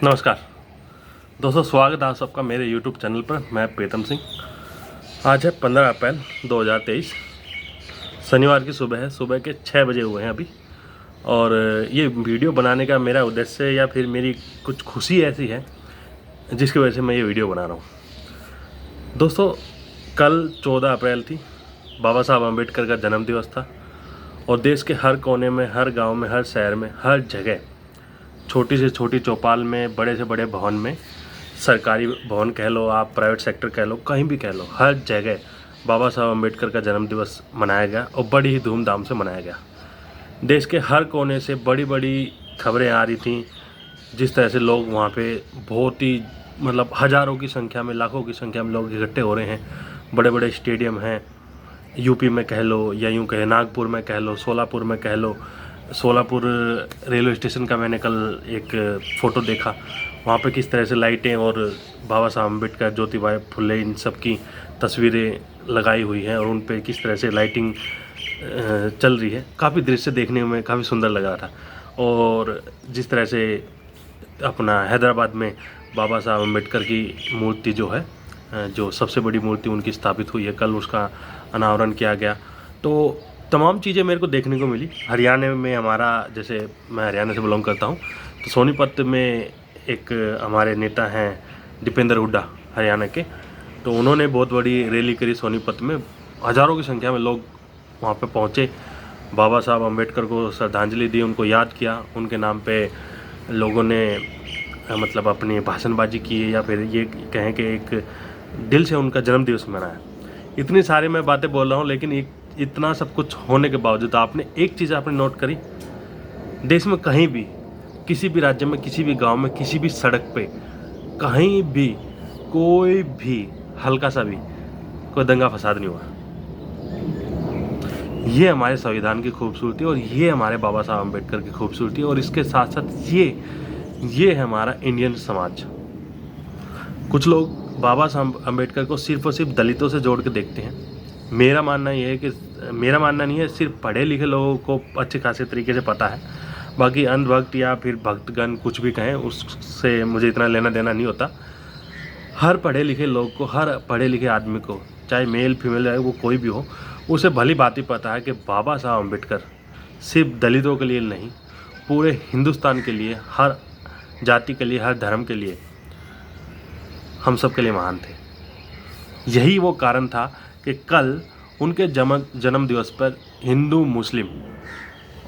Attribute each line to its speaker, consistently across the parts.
Speaker 1: नमस्कार दोस्तों, स्वागत है आप सबका मेरे YouTube चैनल पर। मैं प्रीतम सिंह। आज है 15 अप्रैल 2023, शनिवार की सुबह है। सुबह के 6 बजे हुए हैं अभी। और ये वीडियो बनाने का मेरा उद्देश्य या फिर मेरी कुछ खुशी ऐसी है जिसकी वजह से मैं ये वीडियो बना रहा हूँ। दोस्तों, कल 14 अप्रैल थी, बाबा साहब अम्बेडकर का जन्म दिवस था। और देश के हर कोने में, हर गाँव में, हर शहर में, हर जगह, छोटी से छोटी चौपाल में, बड़े से बड़े भवन में, सरकारी भवन कह लो, आप प्राइवेट सेक्टर कह लो, कहीं भी कह लो, हर जगह बाबा साहब अम्बेडकर का जन्म दिवस मनाया गया और बड़ी ही धूमधाम से मनाया गया। देश के हर कोने से बड़ी बड़ी खबरें आ रही थीं, जिस तरह से लोग वहाँ पे बहुत ही हज़ारों की संख्या में, लाखों की संख्या में लोग इकट्ठे हो रहे हैं। बड़े बड़े स्टेडियम हैं, यूपी में कह लो या यूँ कहे नागपुर में कह लो, सोलापुर में कह लो। सोलापुर रेलवे स्टेशन का मैंने कल एक फ़ोटो देखा, वहाँ पे किस तरह से लाइटें और बाबा साहब अम्बेडकर, ज्योतिबा फुले, इन सब की तस्वीरें लगाई हुई हैं और उन पे किस तरह से लाइटिंग चल रही है। काफ़ी दृश्य देखने में काफ़ी सुंदर लगा था। और जिस तरह से अपना हैदराबाद में बाबा साहब अम्बेडकर की मूर्ति जो है, जो सबसे बड़ी मूर्ति उनकी स्थापित हुई है, कल उसका अनावरण किया गया। तो तमाम चीज़ें मेरे को देखने को मिली। हरियाणा में हमारा, जैसे मैं हरियाणा से बिलोंग करता हूँ, तो सोनीपत में एक हमारे नेता हैं दीपेंद्र हुड्डा, हरियाणा के। तो उन्होंने बहुत बड़ी रैली करी सोनीपत में। हज़ारों की संख्या में लोग वहाँ पे पहुँचे, बाबा साहब अम्बेडकर को श्रद्धांजलि दी, उनको याद किया। उनके नाम पे लोगों ने अपनी भाषणबाजी की, या फिर ये कहें कि एक दिल से उनका जन्मदिवस मनाया। इतनी सारी मैं बातें बोल रहा हूँ, लेकिन इतना सब कुछ होने के बावजूद आपने एक चीज़ आपने नोट करी, देश में कहीं भी, किसी भी राज्य में, किसी भी गांव में, किसी भी सड़क पे, कहीं भी कोई भी हल्का सा भी कोई दंगा फसाद नहीं हुआ। ये हमारे संविधान की खूबसूरती और ये हमारे बाबा साहब अम्बेडकर की खूबसूरती, और इसके साथ साथ ये है हमारा इंडियन समाज। कुछ लोग बाबा साहब अम्बेडकर को सिर्फ और सिर्फ दलितों से जोड़ के देखते हैं। मेरा मानना ये है कि मेरा मानना नहीं है, सिर्फ पढ़े लिखे लोगों को अच्छे खासे तरीके से पता है। बाकी अंधभक्त या फिर भक्तगण कुछ भी कहें, उससे मुझे इतना लेना देना नहीं होता। हर पढ़े लिखे लोग को, हर पढ़े लिखे आदमी को, चाहे मेल फीमेल है, वो कोई भी हो, उसे भली बात ही पता है कि बाबा साहब अम्बेडकर सिर्फ दलितों के लिए नहीं, पूरे हिंदुस्तान के लिए, हर जाति के लिए, हर धर्म के लिए, हम सब के लिए महान थे। यही वो कारण था कि कल उनके जन्म दिवस पर हिंदू, मुस्लिम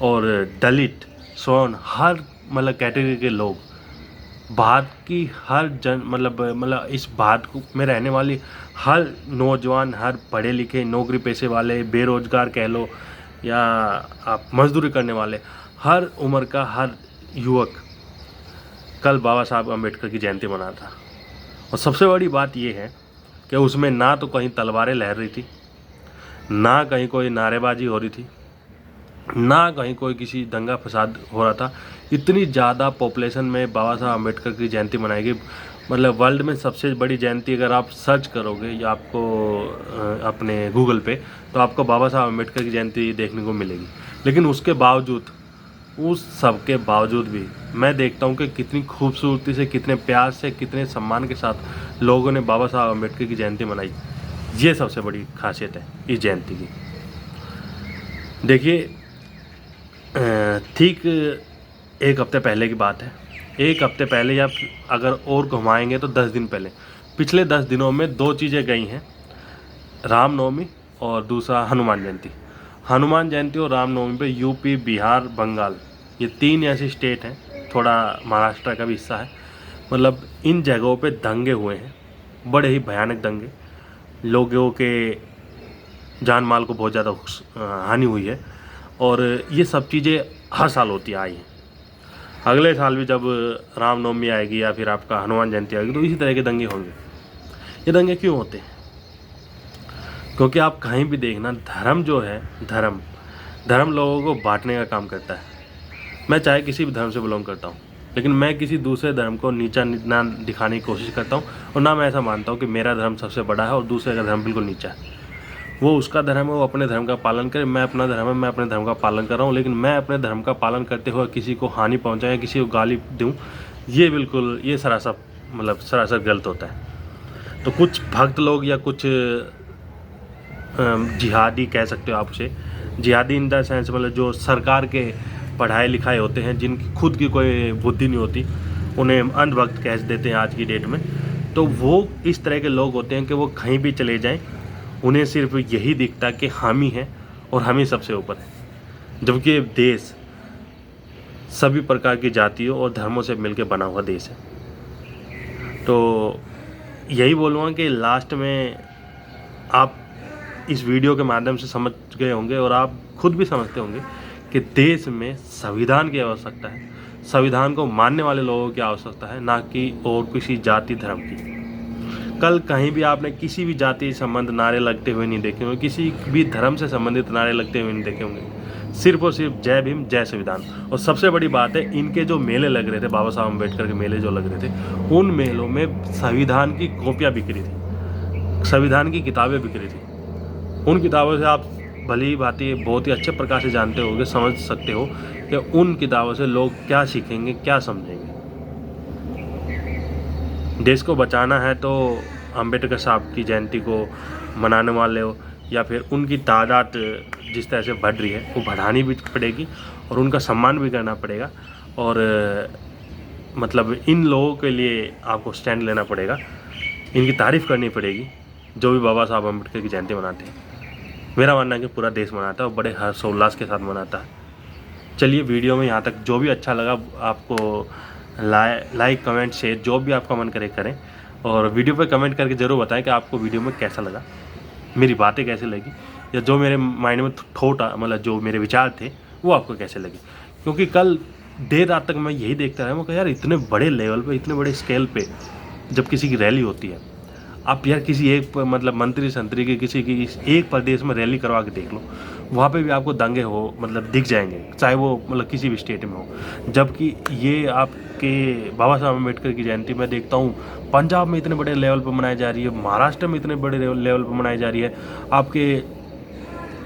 Speaker 1: और दलित, स्वर्ण, हर कैटेगरी के लोग, भारत की हर इस भारत में रहने वाली हर नौजवान, हर पढ़े लिखे, नौकरी पेशे वाले, बेरोजगार कह लो, या आप मजदूरी करने वाले, हर उम्र का हर युवक कल बाबा साहब अम्बेडकर की जयंती मना था। और सबसे बड़ी बात यह है कि उसमें ना तो कहीं तलवारें लहर रही थी, ना कहीं कोई नारेबाजी हो रही थी, ना कहीं कोई किसी दंगा फसाद हो रहा था। इतनी ज़्यादा पॉपुलेशन में बाबा साहब अम्बेडकर की जयंती मनाई गई। वर्ल्ड में सबसे बड़ी जयंती अगर आप सर्च करोगे या आपको अपने गूगल पे, तो आपको बाबा साहब अम्बेडकर की जयंती देखने को मिलेगी। लेकिन उसके बावजूद, उस सब के बावजूद भी मैं देखता हूँ कि कितनी खूबसूरती से, कितने प्यार से, कितने सम्मान के साथ लोगों ने बाबा साहब अम्बेडकर की जयंती मनाई। ये सबसे बड़ी खासियत है इस जयंती की। देखिए, ठीक एक हफ्ते पहले की बात है। एक हफ्ते पहले, या अगर और घुमाएंगे तो 10 दिन पहले, पिछले 10 दिनों में 2 चीज़ें गई हैं, रामनवमी और दूसरा हनुमान जयंती। हनुमान जयंती और रामनवमी पे यूपी, बिहार, बंगाल, ये 3 ऐसी स्टेट हैं, थोड़ा महाराष्ट्र का भी हिस्सा है, इन जगहों पे दंगे हुए हैं, बड़े ही भयानक दंगे। लोगों के जान माल को बहुत ज़्यादा हानि हुई है। और ये सब चीज़ें हर साल होती आई हैं। अगले साल भी जब रामनवमी आएगी या फिर आपका हनुमान जयंती आएगी, तो इसी तरह के दंगे होंगे। ये दंगे क्यों होते हैं? क्योंकि आप कहीं भी देखना, धर्म जो है, धर्म लोगों को बांटने का काम करता है। मैं चाहे किसी भी धर्म से बिलोंग करता हूँ, लेकिन मैं किसी दूसरे धर्म को नीचा ना दिखाने की कोशिश करता हूँ, और ना मैं ऐसा मानता हूँ कि मेरा धर्म सबसे बड़ा है और दूसरे का धर्म बिल्कुल नीचा है। वो उसका धर्म है, वो अपने धर्म का पालन करे, मैं अपना धर्म है, मैं अपने धर्म का पालन कर रहा हूँ। लेकिन मैं अपने धर्म का पालन करते हुए किसी को हानि पहुँचाए, किसी को गाली दूँ, ये बिल्कुल ये सरासर मतलब सरासर गलत होता है। तो कुछ भक्त लोग या कुछ जिहादी कह सकते हो आप उसे, जिहादी इन द सेंस मतलब जो सरकार के पढ़ाए लिखाए होते हैं, जिनकी खुद की कोई बुद्धि नहीं होती, उन्हें अंधभक्त कह देते हैं आज की डेट में। तो वो इस तरह के लोग होते हैं कि वो कहीं भी चले जाएं, उन्हें सिर्फ यही दिखता कि हम ही हैं और हम ही सबसे ऊपर हैं, जबकि ये देश सभी प्रकार की जातियों और धर्मों से मिलकर बना हुआ देश है। तो यही बोलूँगा कि लास्ट में आप इस वीडियो के माध्यम से समझ गए होंगे और आप खुद भी समझते होंगे कि देश में संविधान की आवश्यकता है, संविधान को मानने वाले लोगों की आवश्यकता है, ना कि और किसी जाति धर्म की। कल कहीं भी आपने किसी भी जाति संबंध नारे लगते हुए नहीं देखे होंगे, किसी भी धर्म से संबंधित नारे लगते हुए नहीं देखे होंगे। सिर्फ और सिर्फ जय भीम जय संविधान। और सबसे बड़ी बात है, इनके जो मेले लग रहे थे, बाबा साहब अम्बेडकर के मेले जो लग रहे थे, उन मेलों में संविधान की कॉपियाँ बिक रही थी, संविधान की किताबें बिक रही थी। उन किताबों से आप भली भांति बहुत ही अच्छे प्रकार से जानते होगे, समझ सकते हो कि उन किताबों से लोग क्या सीखेंगे, क्या समझेंगे। देश को बचाना है तो अम्बेडकर साहब की जयंती को मनाने वाले हो या फिर उनकी तादाद जिस तरह से बढ़ रही है वो बढ़ानी भी पड़ेगी और उनका सम्मान भी करना पड़ेगा। और मतलब इन लोगों के लिए आपको स्टैंड लेना पड़ेगा, इनकी तारीफ़ करनी पड़ेगी जो भी बाबा साहब अम्बेडकर की जयंती मनाते हैं। मेरा मानना है कि पूरा देश मनाता है और बड़े हर्षोल्लास के साथ मनाता है। चलिए वीडियो में यहाँ तक, जो भी अच्छा लगा आपको लाइक कमेंट शेयर जो भी आपका मन करे करें, और वीडियो पे कमेंट करके ज़रूर बताएं कि आपको वीडियो में कैसा लगा, मेरी बातें कैसे लगी, या जो मेरे माइंड में थॉट मतलब जो मेरे विचार थे वो आपको कैसे लगे। क्योंकि कल देर रात तक मैं यही देखता रहा, मैं कहा यार इतने बड़े लेवल पे, इतने बड़े स्केल पे जब किसी की रैली होती है, आप यार किसी एक मतलब मंत्री संतरी की किसी की एक प्रदेश में रैली करवा के देख लो, वहाँ पे भी आपको दंगे हो मतलब दिख जाएंगे, चाहे वो मतलब किसी भी स्टेट में हो। जबकि ये आपके बाबा साहब अम्बेडकर की जयंती मैं देखता हूँ पंजाब में इतने बड़े लेवल पर मनाई जा रही है, महाराष्ट्र में इतने बड़े लेवल पर मनाई जा रही है, आपके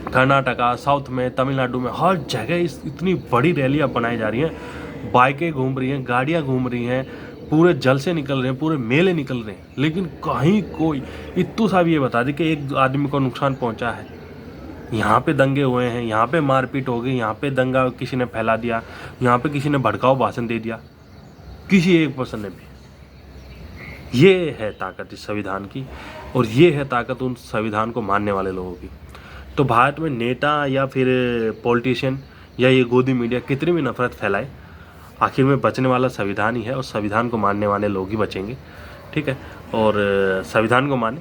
Speaker 1: कर्नाटका, साउथ में, तमिलनाडु में, हर जगह इतनी बड़ी रैलियाँ बनाई जा रही हैं, बाइकें घूम रही हैं, गाड़ियाँ घूम रही हैं, पूरे जलसे निकल रहे हैं, पूरे मेले निकल रहे हैं, लेकिन कहीं कोई इत्तू सा भी ये बता दे कि एक आदमी को नुकसान पहुंचा है। यहाँ पे दंगे हुए हैं, यहाँ पे मारपीट हो गई, यहाँ पे दंगा किसी ने फैला दिया, यहाँ पे किसी ने भड़काऊ भाषण दे दिया, किसी एक पर्सन ने भी। ये है ताकत इस संविधान की, और ये है ताकत उन संविधान को मानने वाले लोगों की। तो भारत में नेता या फिर पॉलिटिशियन या ये गोदी मीडिया कितनी भी नफरत फैलाए, आखिर में बचने वाला संविधान ही है, और संविधान को मानने वाले लोग ही बचेंगे। ठीक है, और संविधान को माने,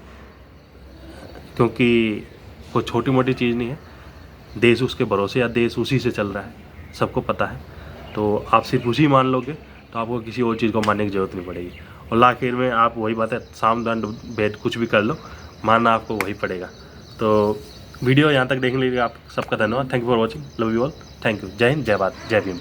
Speaker 1: क्योंकि कोई छोटी मोटी चीज़ नहीं है, देश उसके भरोसे या देश उसी से चल रहा है, सबको पता है। तो आप सिर्फ उसी मान लोगे तो आपको किसी और चीज़ को मानने की ज़रूरत नहीं पड़ेगी। और आखिर में आप वही बात है, साम दंड भेद कुछ भी कर लो, मानना आपको वही पड़ेगा। तो वीडियो यहाँ तक देखने के लिए आप सबका धन्यवाद। Thank you for watching, love you all, thank you. जय हिंद, जय भारत, जय भीम।